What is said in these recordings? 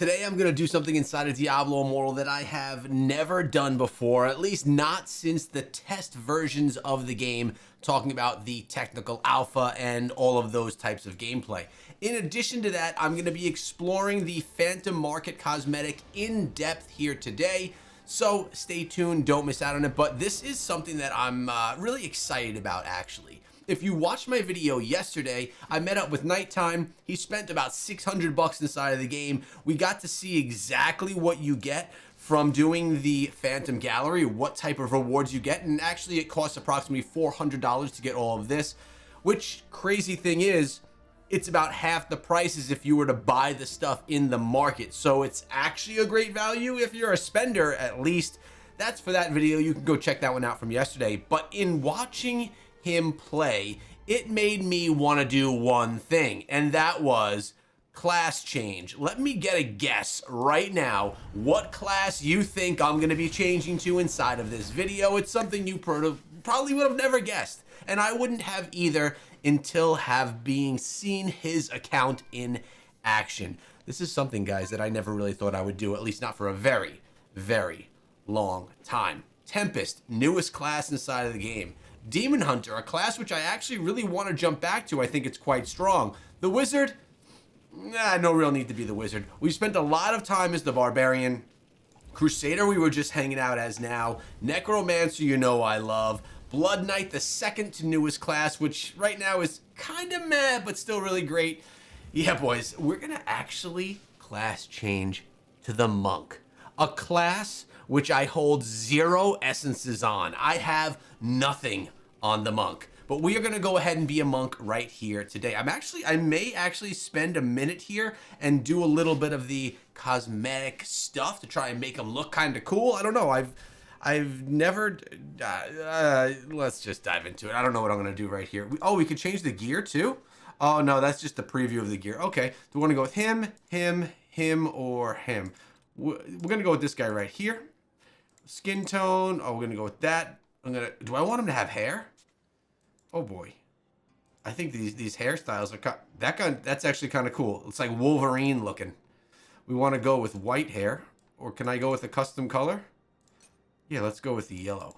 Today I'm going to do something inside of Diablo Immortal that I have never done before, at least not since the test versions of the game, talking about the technical alpha and all of those types of gameplay. In addition to that, I'm going to be exploring the Phantom Market cosmetic in depth here today. So stay tuned, don't miss out on it, but this is something that I'm really excited about actually. If you watched my video yesterday, I met up with Nighttime. He spent about 600 bucks inside of the game. We got to see exactly what you get from doing the Phantom Gallery, what type of rewards you get, and actually it costs approximately $400 to get all of this, which crazy thing is, it's about half the price as if you were to buy the stuff in the market. So it's actually a great value if you're a spender, at least. That's for that video. You can go check that one out from yesterday. But in watching him play, it made me want to do one thing, and that was class change. Let me get a guess right now what class you think I'm going to be changing to inside of this video. It's something you probably would have never guessed, and I wouldn't have either until seen his account in action. This is something, guys, that I never really thought I would do, at least not for a very, very long time. Tempest, newest class inside of the game. Demon Hunter, a class which I actually really want to jump back to. I think it's quite strong. The Wizard, no real need to be the Wizard. We spent a lot of time as the Barbarian. Crusader, we were just hanging out as now. Necromancer, you know I love. Blood Knight, the second to newest class, which right now is kind of meh, but still really great. Yeah, boys, we're going to actually class change to the Monk. A class which I hold 0 essences on. I have nothing on the Monk, but we are gonna go ahead and be a Monk right here today. I may actually spend a minute here and do a little bit of the cosmetic stuff to try and make them look kind of cool. I don't know, I've never, let's just dive into it. I don't know what I'm gonna do right here. We could change the gear too? Oh no, that's just the preview of the gear. Okay, do we wanna go with him, or him? We're gonna go with this guy right here. Skin tone, we're gonna go with that. Do I want him to have hair? Oh boy. I think these hairstyles are, that's actually kind of cool. It's like Wolverine looking. We want to go with white hair, or can I go with a custom color? Yeah, let's go with the yellow.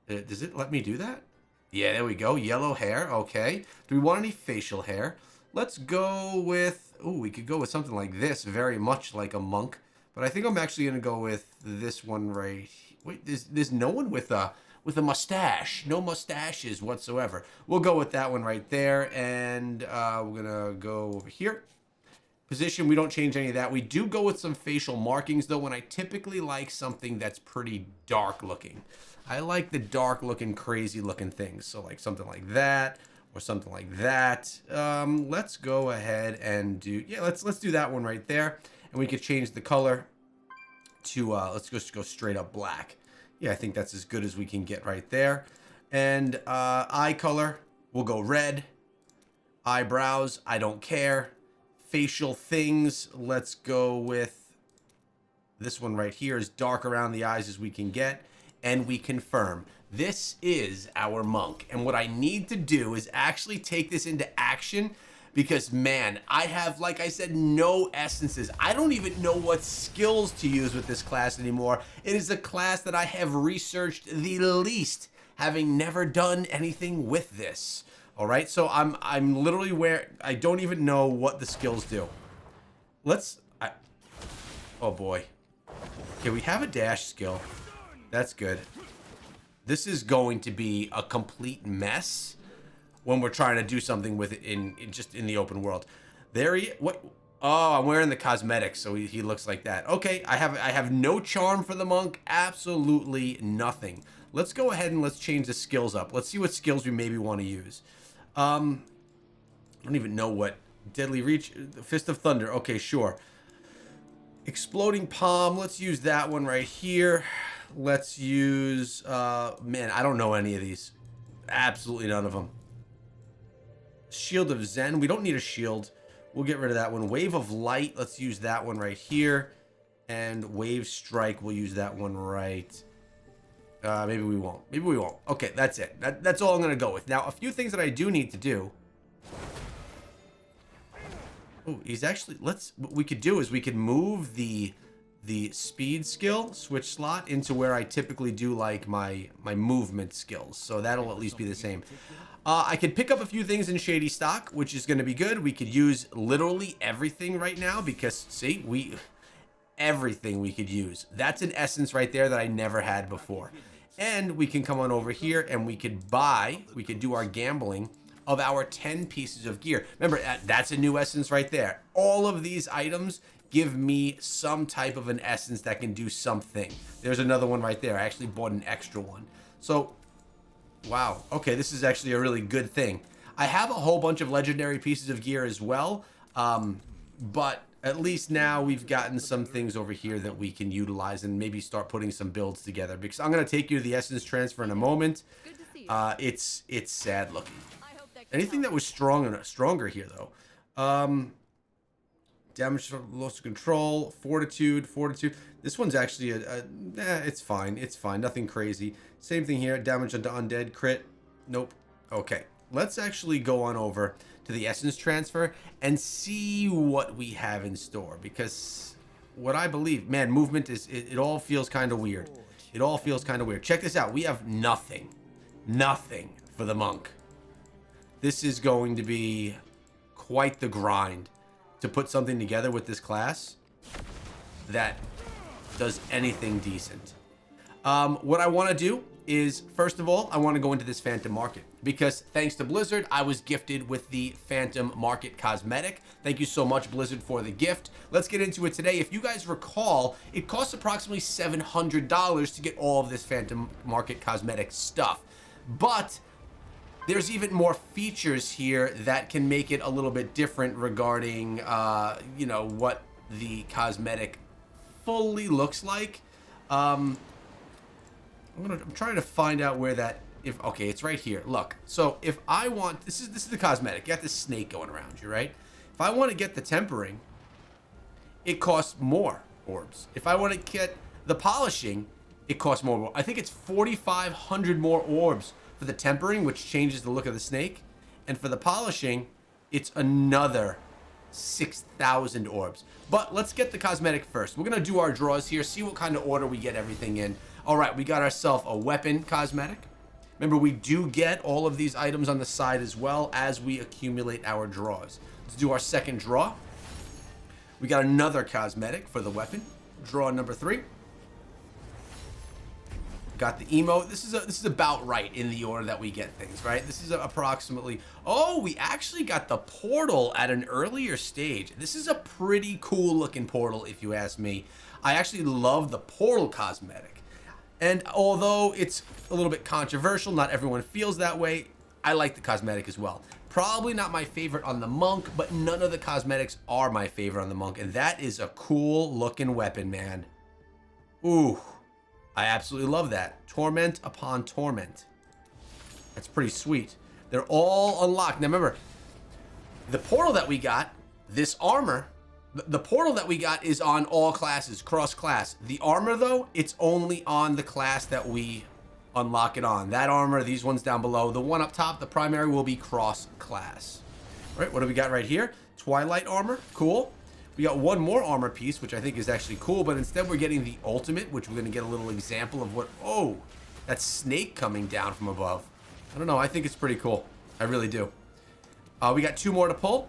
Does it let me do that? Yeah, there we go. Yellow hair, okay. Do we want any facial hair? Let's go with, we could go with something like this, very much like a monk. But I think I'm actually going to go with this one right here. Wait, there's no one with a mustache. No mustaches whatsoever. We'll go with that one right there. And we're going to go over here. Position, we don't change any of that. We do go with some facial markings, though, when I typically like something that's pretty dark looking. I like the dark looking, crazy looking things. So like something like that or something like that. Let's go ahead and do, let's do that one right there. And we could change the color to, let's just go straight up black. Yeah, I think that's as good as we can get right there. And eye color, we'll go red. Eyebrows, I don't care. Facial things, let's go with this one right here, as dark around the eyes as we can get. And we confirm, this is our Monk. And what I need to do is actually take this into action, because man, I have, like I said, no essences. I don't even know what skills to use with this class anymore. It is a class that I have researched the least, having never done anything with this. All right, so I'm literally where I don't even know what the skills do. Oh boy. Okay, we have a dash skill. That's good. This is going to be a complete mess when we're trying to do something with it just in the open world. What? Oh, I'm wearing the cosmetics, so he looks like that. Okay, I have no charm for the Monk, absolutely nothing. Let's go ahead and let's change the skills up. Let's see what skills we maybe want to use. I don't even know what. Deadly Reach, Fist of Thunder, okay, sure. Exploding Palm, let's use that one right here. Let's use, man, I don't know any of these. Absolutely none of them. Shield of Zen, we don't need a shield. We'll get rid of that one. Wave of Light, let's use that one right here. And Wave Strike, we'll use that one right. Maybe we won't. Maybe we won't. Okay, that's it. That's all I'm going to go with. Now, a few things that I do need to do. Oh, he's actually, what we could do is we could move the speed skill switch slot into where I typically do like my movement skills. So that'll at least be the same. I could pick up a few things in Shady Stock, which is going to be good. We could use literally everything right now because, see, everything we could use. That's an essence right there that I never had before. And we can come on over here and we could do our gambling of our 10 pieces of gear. Remember, that's a new essence right there. All of these items give me some type of an essence that can do something. There's another one right there. I actually bought an extra one. So, wow. Okay, this is actually a really good thing. I have a whole bunch of legendary pieces of gear as well, but at least now we've gotten some things over here that we can utilize and maybe start putting some builds together. Because I'm going to take you to the essence transfer in a moment. It's sad looking. Anything that was stronger here though. Damage loss of control, fortitude. This one's actually it's fine. It's fine. Nothing crazy. Same thing here. Damage onto undead, crit. Nope. Okay. Let's actually go on over to the essence transfer and see what we have in store, because what I believe, man, movement is it all feels kind of weird. It all feels kind of weird. Check this out. We have nothing for the monk. This is going to be quite the grind to put something together with this class that does anything decent. What I want to do is, first of all, I want to go into this Phantom Market, because thanks to Blizzard, I was gifted with the Phantom Market cosmetic. Thank you so much, Blizzard, for the gift. Let's get into it today. If you guys recall, it costs approximately $700 to get all of this Phantom Market cosmetic stuff. But there's even more features here that can make it a little bit different regarding, you know, what the cosmetic fully looks like. I'm trying to find out where that, okay, it's right here. Look, so if I want, this is the cosmetic. You got this snake going around you, right? If I want to get the tempering, it costs more orbs. If I want to get the polishing, it costs more. I think it's 4,500 more orbs for the tempering, which changes the look of the snake. And for the polishing, it's another 6,000 orbs. But let's get the cosmetic first. We're going to do our draws here, see what kind of order we get everything in. All right, we got ourselves a weapon cosmetic. Remember, we do get all of these items on the side as well as we accumulate our draws. Let's do our second draw. We got another cosmetic for the weapon. Draw number 3. Got the emote. This is about right in the order that we get things, right? This is approximately, oh, we actually got the portal at an earlier stage. This is a pretty cool looking portal, if you ask me. I actually love the portal cosmetic. And although it's a little bit controversial, not everyone feels that way, I like the cosmetic as well. Probably not my favorite on the monk, but none of the cosmetics are my favorite on the monk. And that is a cool looking weapon, man. Ooh. I absolutely love that. Torment upon torment. That's pretty sweet. They're all unlocked. Now remember, the portal that we got, this armor, the portal that we got is on all classes, cross class. The armor though, it's only on the class that we unlock it on. That armor, these ones down below, the one up top, the primary will be cross class. All right, what do we got right here? Twilight armor, cool. We got one more armor piece, which I think is actually cool, but instead we're getting the ultimate, which we're going to get a little example of what, oh, that snake coming down from above. I don't know, I think it's pretty cool. I really do. We got 2 more to pull.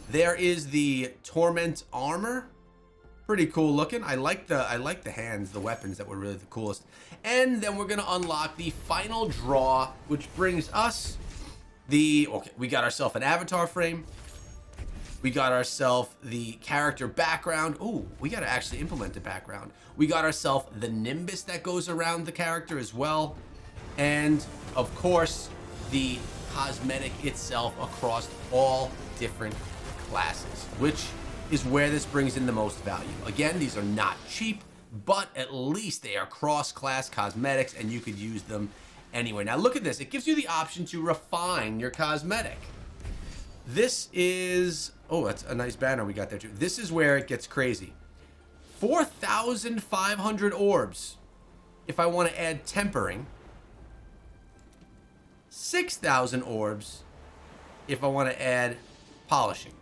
There is the Torment armor. Pretty cool looking. I like the hands, the weapons that were really the coolest. And then we're going to unlock the final draw, which brings us okay, we got ourselves an avatar frame. We got ourselves the character background. Oh, we got to actually implement the background. We got ourselves the nimbus that goes around the character as well. And, of course, the cosmetic itself across all different classes, which is where this brings in the most value. Again, these are not cheap, but at least they are cross-class cosmetics, and you could use them anywhere. Now, look at this. It gives you the option to refine your cosmetic. This is, oh, that's a nice banner we got there too. This is where it gets crazy. 4,500 orbs if I want to add tempering. 6,000 orbs if I want to add polishing.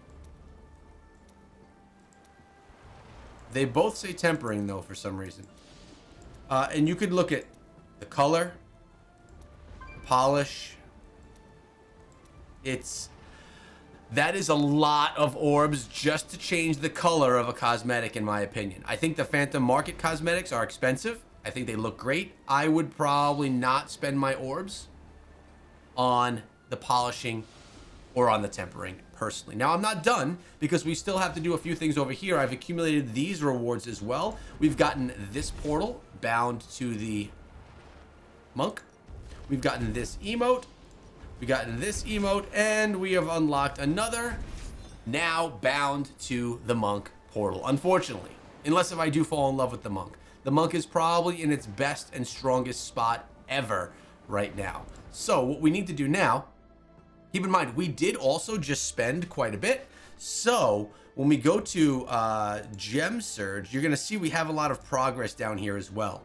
They both say tempering, though, for some reason. And you could look at the color, polish. That is a lot of orbs just to change the color of a cosmetic, in my opinion. I think the Phantom Market cosmetics are expensive. I think they look great. I would probably not spend my orbs on the polishing or on the tempering, personally. Now, I'm not done, because we still have to do a few things over here. I've accumulated these rewards as well. We've gotten this portal bound to the monk. We've gotten this emote. We've gotten this emote, and we have unlocked another, now bound to the monk portal. Unfortunately, unless if I do fall in love with the monk. The monk is probably in its best and strongest spot ever right now. So what we need to do now, keep in mind, we did also just spend quite a bit. So when we go to Gem Surge, you're going to see we have a lot of progress down here as well.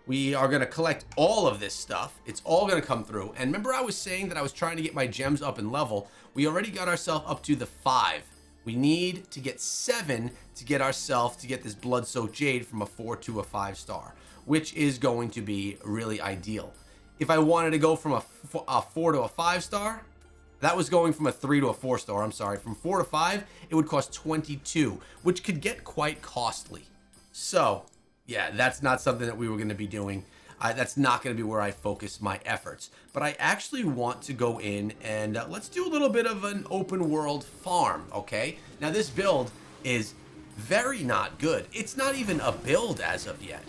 We are going to collect all of this stuff. It's all going to come through. And remember, I was saying that I was trying to get my gems up in level. We already got ourselves up to the 5. We need to get 7 to get ourselves to get this Blood-Soaked Jade from a 4 to a 5 star, which is going to be really ideal. If I wanted to go from a 4 to a 5 star, that was going from a 3 to a 4 star. I'm sorry. From 4 to 5, it would cost 22, which could get quite costly. So yeah, that's not something that we were going to be doing. That's not going to be where I focus my efforts. But I actually want to go in and let's do a little bit of an open world farm, okay? Now, this build is very not good. It's not even a build as of yet.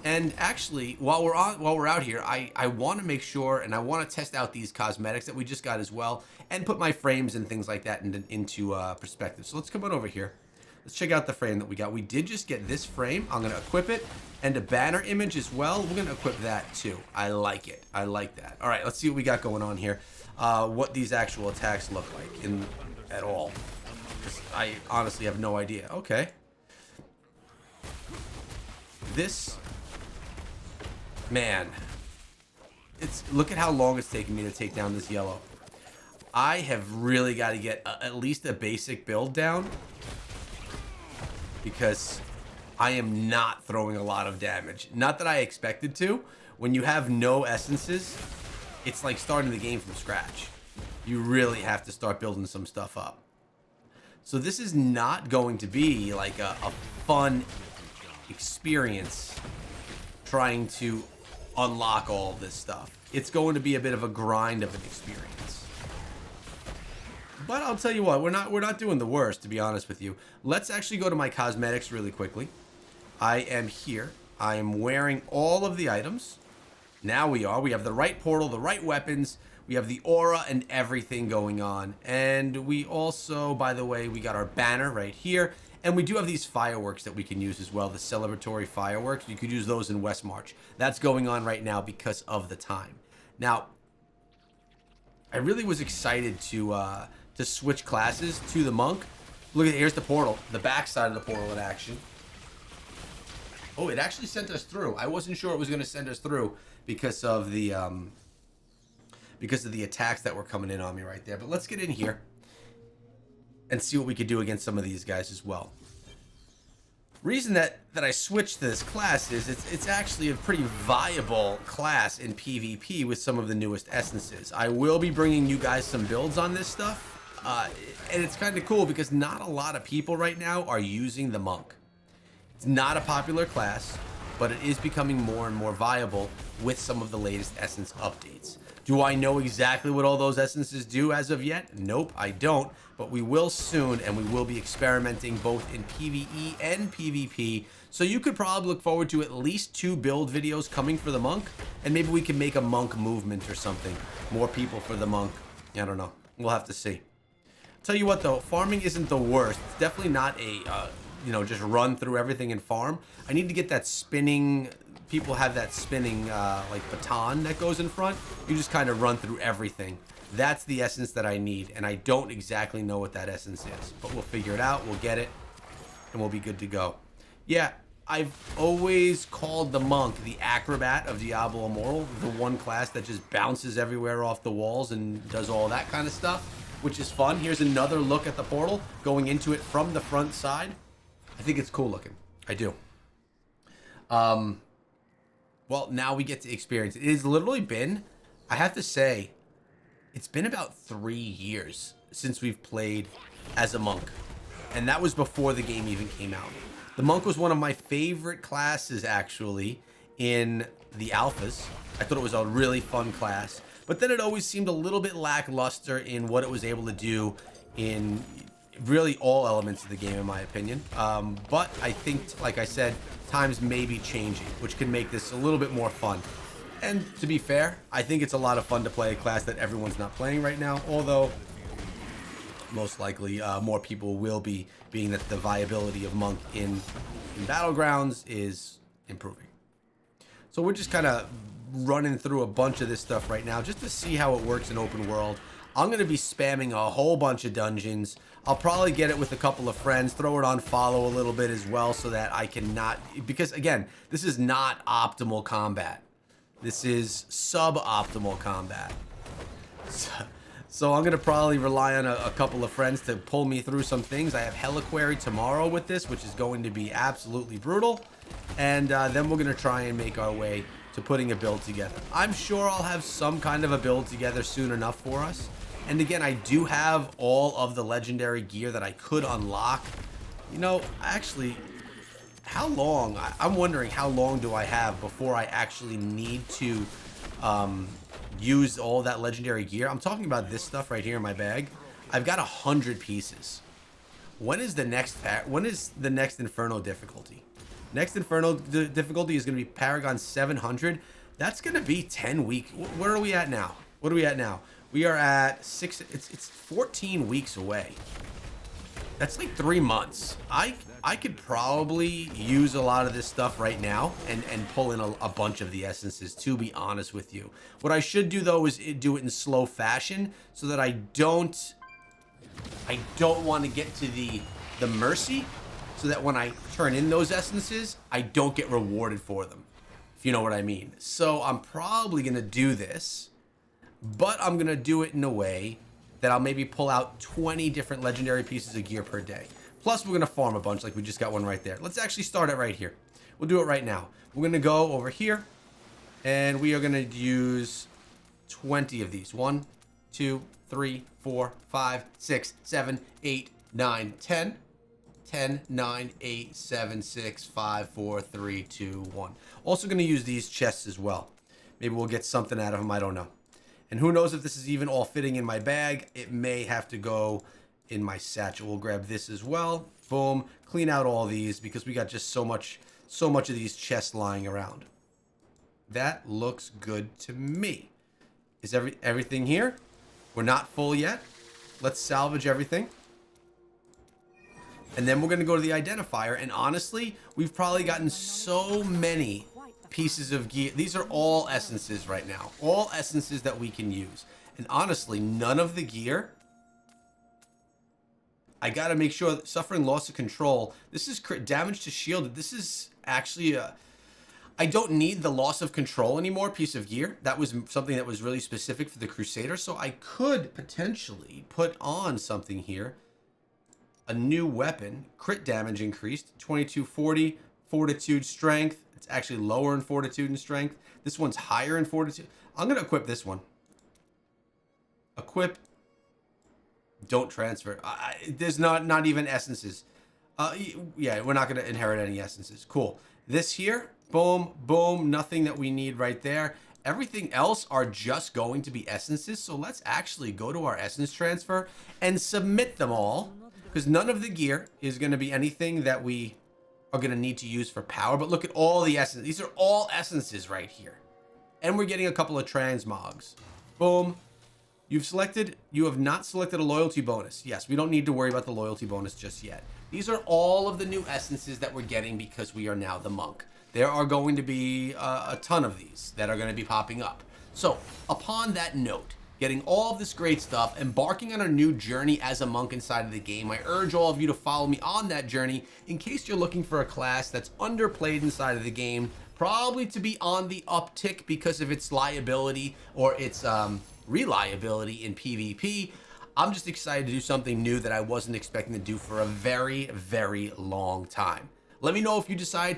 And actually, while we're out here, I want to make sure, and I want to test out these cosmetics that we just got as well, and put my frames and things like that into perspective. So let's come on over here. Let's check out the frame that we got. We did just get this frame. I'm going to equip it, and a banner image as well. We're going to equip that too. I like it. I like that. All right, let's see what we got going on here. What these actual attacks look like at all. I honestly have no idea. Okay. This, man, look at how long it's taking me to take down this yellow. I have really got to get at least a basic build down, because I am not throwing a lot of damage. Not that I expected to. When you have no essences, it's like starting the game from scratch. You really have to start building some stuff up. So this is not going to be like a fun experience trying to unlock all of this stuff. It's going to be a bit of a grind of an experience. But I'll tell you what, we're not doing the worst, to be honest with you. Let's actually go to my cosmetics really quickly. I am here. I am wearing all of the items. Now we have the right portal, the right weapons. We have the aura and everything going on. And we also, by the way, we got our banner right here. And we do have these fireworks that we can use as well, the celebratory fireworks. You could use those in West March. That's going on right now because of the time. Now, I really was excited to switch classes to the monk. Look at, here's the portal, the back side of the portal in action. Oh, it actually sent us through. I wasn't sure it was going to send us through because of the attacks that were coming in on me right there. But let's get in here and see what we could do against some of these guys as well. Reason that I switched to this class is it's actually a pretty viable class in PvP with some of the newest essences. I will be bringing you guys some builds on this stuff. And it's kind of cool because not a lot of people right now are using the monk. It's not a popular class, but it is becoming more and more viable with some of the latest essence updates. Do I know exactly what all those essences do as of yet? Nope, I don't, but we will soon, and we will be experimenting both in PvE and PvP. So you could probably look forward to at least 2 build videos coming for the monk, and maybe we can make a monk movement or something. More people for the monk. I don't know. We'll have to see. Tell you what though, farming isn't the worst. It's definitely not a, just run through everything and farm. I need to get that spinning, people have that spinning like baton that goes in front. You just kind of run through everything. That's the essence that I need, and I don't exactly know what that essence is. But we'll figure it out, we'll get it, and we'll be good to go. Yeah, I've always called the monk the acrobat of Diablo Immortal, the one class that just bounces everywhere off the walls and does all that kind of stuff, which is fun. Here's another look at the portal, going into it from the front side. I think it's cool looking. I do. Um, well, now we get to experience it. It has literally been, I have to say, it's been about 3 years since we've played as a monk. And that was before the game even came out. The monk was one of my favorite classes, actually, in the alphas. I thought it was a really fun class. But then it always seemed a little bit lackluster in what it was able to do in really all elements of the game, in my opinion. But I think, like I said, times may be changing, which can make this a little bit more fun. And to be fair, I think it's a lot of fun to play a class that everyone's not playing right now, although most likely more people will be, being that the viability of Monk in Battlegrounds is improving. So we're just kind of running through a bunch of this stuff right now just to see how it works in open world. I'm going to be spamming a whole bunch of dungeons. I'll probably get it with a couple of friends, throw it on follow a little bit as well so that I can not, because again, this is not optimal combat. This is suboptimal combat. So I'm going to probably rely on a couple of friends to pull me through some things. I have Heliquary tomorrow with this, which is going to be absolutely brutal. And then we're going to try and make our way to putting a build together. I'm sure I'll have some kind of a build together soon enough for us. And again, I do have all of the legendary gear that I could unlock. You know, actually, how long? I'm wondering how long do I have before I actually need to use all that legendary gear. I'm talking about this stuff right here in my bag. I've got 100 pieces. When is the next Inferno difficulty? Next Inferno difficulty is going to be Paragon 700. That's going to be 10 weeks. Where are we at now? What are we at now? We are at 6. It's 14 weeks away. That's like 3 months. I could probably use a lot of this stuff right now and pull in a bunch of the essences, to be honest with you. What I should do though is do it in slow fashion so that I don't want to get to the mercy, so that when I turn in those essences, I don't get rewarded for them, if you know what I mean. So I'm probably going to do this, but I'm going to do it in a way that I'll maybe pull out 20 different legendary pieces of gear per day. Plus, we're going to farm a bunch, like we just got one right there. Let's actually start it right here. We'll do it right now. We're going to go over here, and we are going to use 20 of these. 1, 2, 3, 4, 5, 6, 7, 8, 9, 10. 10, 9, 8, 7, 6, 5, 4, 3, 2, 1. Also going to use these chests as well. Maybe we'll get something out of them. I don't know. And who knows if this is even all fitting in my bag. It may have to go in my satchel. We'll grab this as well. Boom. Clean out all these because we got just so much of these chests lying around. That looks good to me. Is everything here? We're not full yet. Let's salvage everything. And then we're going to go to the identifier. And honestly, we've probably gotten so many pieces of gear. These are all essences right now. All essences that we can use. And honestly, none of the gear. I got to make sure that suffering loss of control. This is crit damage to shield. This is actually a... I don't need the loss of control anymore piece of gear. That was something that was really specific for the Crusader. So I could potentially put on something here. A new weapon, crit damage increased, 2240, fortitude, strength. It's actually lower in fortitude and strength. This one's higher in fortitude. I'm going to equip this one. Equip. Don't transfer. There's not even essences. Yeah, we're not going to inherit any essences. Cool. This here, boom, boom, nothing that we need right there. Everything else are just going to be essences. So let's actually go to our essence transfer and submit them all. Because none of the gear is going to be anything that we are going to need to use for power. But look at all the essences. These are all essences right here. And we're getting a couple of transmogs. Boom. You have not selected a loyalty bonus. Yes, we don't need to worry about the loyalty bonus just yet. These are all of the new essences that we're getting because we are now the monk. There are going to be a ton of these that are going to be popping up. So upon that note, getting all of this great stuff, embarking on a new journey as a monk inside of the game, I urge all of you to follow me on that journey in case you're looking for a class that's underplayed inside of the game, probably to be on the uptick because of its liability or its reliability in PvP. I'm just excited to do something new that I wasn't expecting to do for a very, very long time. Let me know if you decide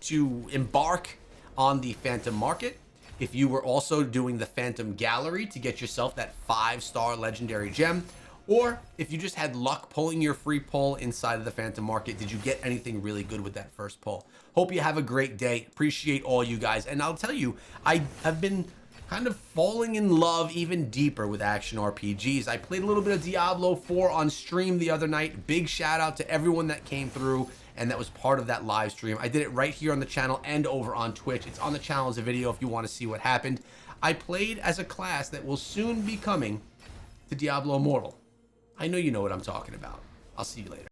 to embark on the Phantom Market, if you were also doing the Phantom Gallery to get yourself that 5-star legendary gem, or if you just had luck pulling your free pull inside of the Phantom Market. Did you get anything really good with that first pull? Hope you have a great day. Appreciate all you guys. And I'll tell you, I have been kind of falling in love even deeper with action RPGs. I played a little bit of Diablo 4 on stream the other night. Big shout out to everyone that came through and that was part of that live stream. I did it right here on the channel and over on Twitch. It's on the channel as a video if you want to see what happened. I played as a class that will soon be coming to Diablo Immortal. I know you know what I'm talking about. I'll see you later.